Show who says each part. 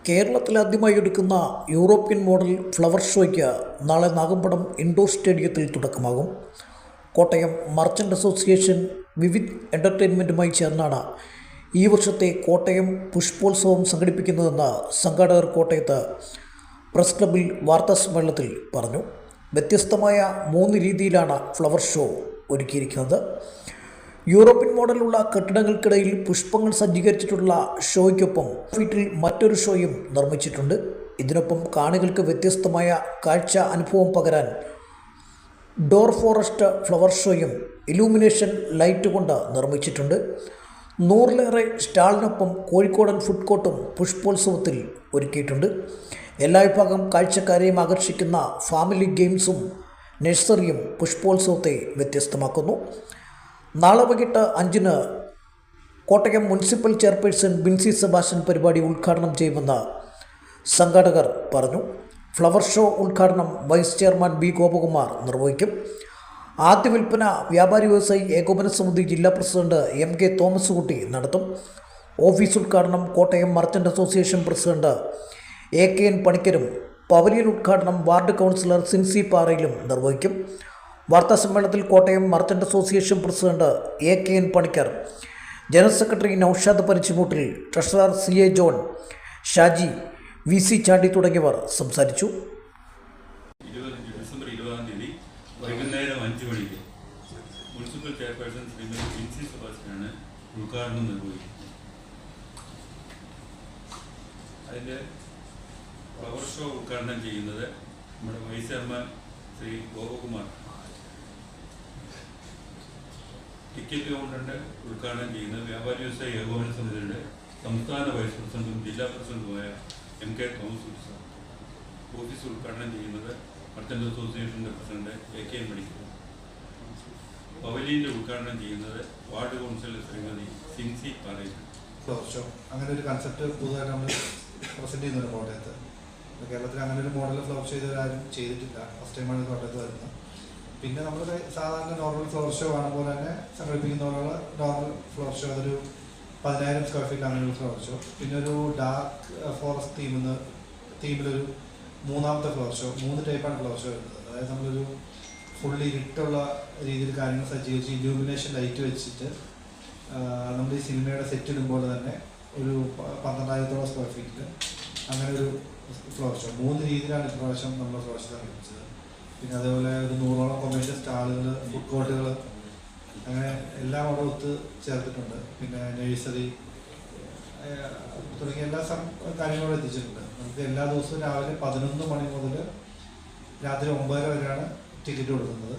Speaker 1: കേരളത്തിലാദ്യമായി എടുക്കുന്ന European model flower ഷോയ്ക്ക് നാളെ നാഗമ്പടം ഇൻഡോർ സ്റ്റേഡിയത്തിൽ തുടക്കമാകും. കോട്ടയം മർച്ചൻ്റ് അസോസിയേഷൻ വിവിധ് എൻ്റർടൈൻമെൻറ്റുമായി ചേർന്നാണ് ഈ വർഷത്തെ കോട്ടയം പുഷ്പോത്സവം സംഘടിപ്പിക്കുന്നതെന്ന് സംഘാടകർ കോട്ടയത്ത് പ്രസ് ക്ലബ്ബിൽ വാർത്താസമ്മേളനത്തിൽ പറഞ്ഞു. വ്യത്യസ്തമായ 3 രീതിയിലാണ് ഫ്ലവർ ഷോ ഒരുക്കിയിരിക്കുന്നത്. യൂറോപ്യൻ മോഡലുള്ള കെട്ടിടങ്ങൾക്കിടയിൽ പുഷ്പങ്ങൾ സജ്ജീകരിച്ചിട്ടുള്ള ഷോയ്ക്കൊപ്പം ഫീറ്റിൽ മറ്റൊരു ഷോയും നിർമ്മിച്ചിട്ടുണ്ട്. ഇതിനൊപ്പം കാണികൾക്ക് വ്യത്യസ്തമായ കാഴ്ച അനുഭവം പകരാൻ ഡോർ ഫോറസ്റ്റ് ഫ്ലവർ ഷോയും ഇലൂമിനേഷൻ ലൈറ്റ് കൊണ്ട് നിർമ്മിച്ചിട്ടുണ്ട്. 100-ലേറെ സ്റ്റാളിനൊപ്പം കോഴിക്കോടൻ ഫുഡ് കോർട്ടും പുഷ്പോത്സവത്തിൽ ഒരുക്കിയിട്ടുണ്ട്. എല്ലാ വിഭാഗം കാഴ്ചക്കാരെയും ആകർഷിക്കുന്ന ഫാമിലി ഗെയിംസും നഴ്സറിയും പുഷ്പോത്സവത്തെ വ്യത്യസ്തമാക്കുന്നു. നാളെ വൈകിട്ട് 5-ന് കോട്ടയം മുനിസിപ്പൽ ചെയർപേഴ്സൺ ബിൻസി സെബാസ്റ്റ്യൻ പരിപാടി ഉദ്ഘാടനം ചെയ്യുമെന്ന് സംഘാടകർ പറഞ്ഞു. ഫ്ലവർ ഷോ ഉദ്ഘാടനം വൈസ് ചെയർമാൻ ബി ഗോപകുമാർ നിർവഹിക്കും. ആദ്യ വിൽപ്പന വ്യാപാരി വ്യവസായി ഏകോപന സമിതി ജില്ലാ പ്രസിഡന്റ് MK തോമസ് കുട്ടി നടത്തും. ഓഫീസ് ഉദ്ഘാടനം Kottayam merchant association president AKN പണിക്കരും പവലിയൻ ഉദ്ഘാടനം വാർഡ് കൗൺസിലർ സിൻസി പാറയിലും നിർവഹിക്കും. വാർത്താസമ്മേളനത്തിൽ Kottayam merchant association president AKN Panicker, general secretary Naushad Parichimoottil, treasurer CA John, Shaji, VC Chandy തുടങ്ങിയവർ സംസാരിച്ചു.
Speaker 2: ഡിസംബർ 20 വൈകുന്നേരം 5 മണിക്ക് മുനിസിപ്പൽ ചെയർപേഴ്സൺ ശ്രീമതി ബിൻസി സെബാസ്റ്റ്യനാണ് ഉദ്ഘാടനം നിർവഹിക്കുന്നത്. അതിൻ്റെ ഫ്ലവർ ഷോ ഉദ്ഘാടനം ചെയ്യുന്നത് നമ്മുടെ vice chairman Shri Gopakumar. Ticket കൗണ്ടറിൻ്റെ ഉദ്ഘാടനം ചെയ്യുന്നത് വ്യാപാരി വ്യവസായ ഏകോപന സമിതിയുടെ സംസ്ഥാന വൈസ് പ്രസിഡന്റും ജില്ലാ പ്രസിഡന്റുമായ MK തോമസ് കുട്ടി. ഓഫീസ് ഉദ്ഘാടനം ചെയ്യുന്നത് മർച്ചൻ്റ് അസോസിയേഷൻ്റെ പ്രസിഡന്റ് AKN പണിക്കർ. പവലിയൻ്റെ ഉദ്ഘാടനം ചെയ്യുന്നത് വാർഡ് കൗൺസിലർ ശ്രീമതി സിൻസി പാറയിൽ.
Speaker 3: ഫ്ലവർ ഷോ അങ്ങനെ ഒരു കൺസെപ്റ്റ് പുതുതായിട്ട് നമ്മൾ പ്രസൻറ്റ് ചെയ്യുന്നുണ്ട് കോട്ടയത്ത്. കേരളത്തിൽ അങ്ങനെ ഒരു മോഡൽ ഫ്ലവർ ഷോ ഇതുവരാരും ചെയ്തിട്ടില്ല. ഫസ്റ്റ് ടൈമാണ് കോട്ടയത്ത് വരുന്നത്. പിന്നെ നമ്മൾ സാധാരണ നോർമൽ ഫ്ലവർ ഷോ കാണുന്ന പോലെ തന്നെ സംഘടിപ്പിക്കുന്ന പോലുള്ള നോർമൽ ഫ്ലവർ ഷോ, അതൊരു 10,000 സ്ക്വയർ ഫീറ്റ് അങ്ങനെ ഒരു ഫ്ലവർ ഷോ. പിന്നെ ഒരു ഡാർക്ക് ഫോറസ്റ്റ് തീമിലൊരു 3ാമത്തെ ഫ്ലവർ ഷോ. 3 ടൈപ്പാണ് ഫ്ലവർ ഷോ വരുന്നത്. അതായത് നമ്മളൊരു ഫുള്ളി ഇരുട്ടുള്ള രീതിയിൽ കാര്യങ്ങൾ സജ്ജീകരിച്ച് ഇലൂമിനേഷൻ ലൈറ്റ് വെച്ചിട്ട് നമ്മൾ ഈ സിനിമയുടെ സെറ്റ് ഇടുമ്പോൾ തന്നെ ഒരു 12,000 സ്ക്വയർ ഫീറ്റിൽ അങ്ങനെ ഒരു ഫ്ലവർ ഷോ. 3 രീതിയിലാണ് ഇപ്രാവശ്യം നമ്മൾ ഫ്ലവർ ഷോ സംഘടിപ്പിച്ചത്. പിന്നെ അതേപോലെ ഒരു 100ഓളം കൊമേഴ്ഷ്യൽ സ്റ്റാളുകൾ, ഫുഡ് കോർട്ടുകൾ, അങ്ങനെ എല്ലാം അവിടെ ഒത്ത് ചേർത്തിട്ടുണ്ട്. പിന്നെ നഴ്സറി തുടങ്ങിയ എല്ലാ കാര്യങ്ങളും എത്തിച്ചിട്ടുണ്ട്. നമുക്ക് എല്ലാ ദിവസവും രാവിലെ 11 മണി മുതൽ രാത്രി 9 വരെയാണ് ടിക്കറ്റ് കൊടുക്കുന്നത്.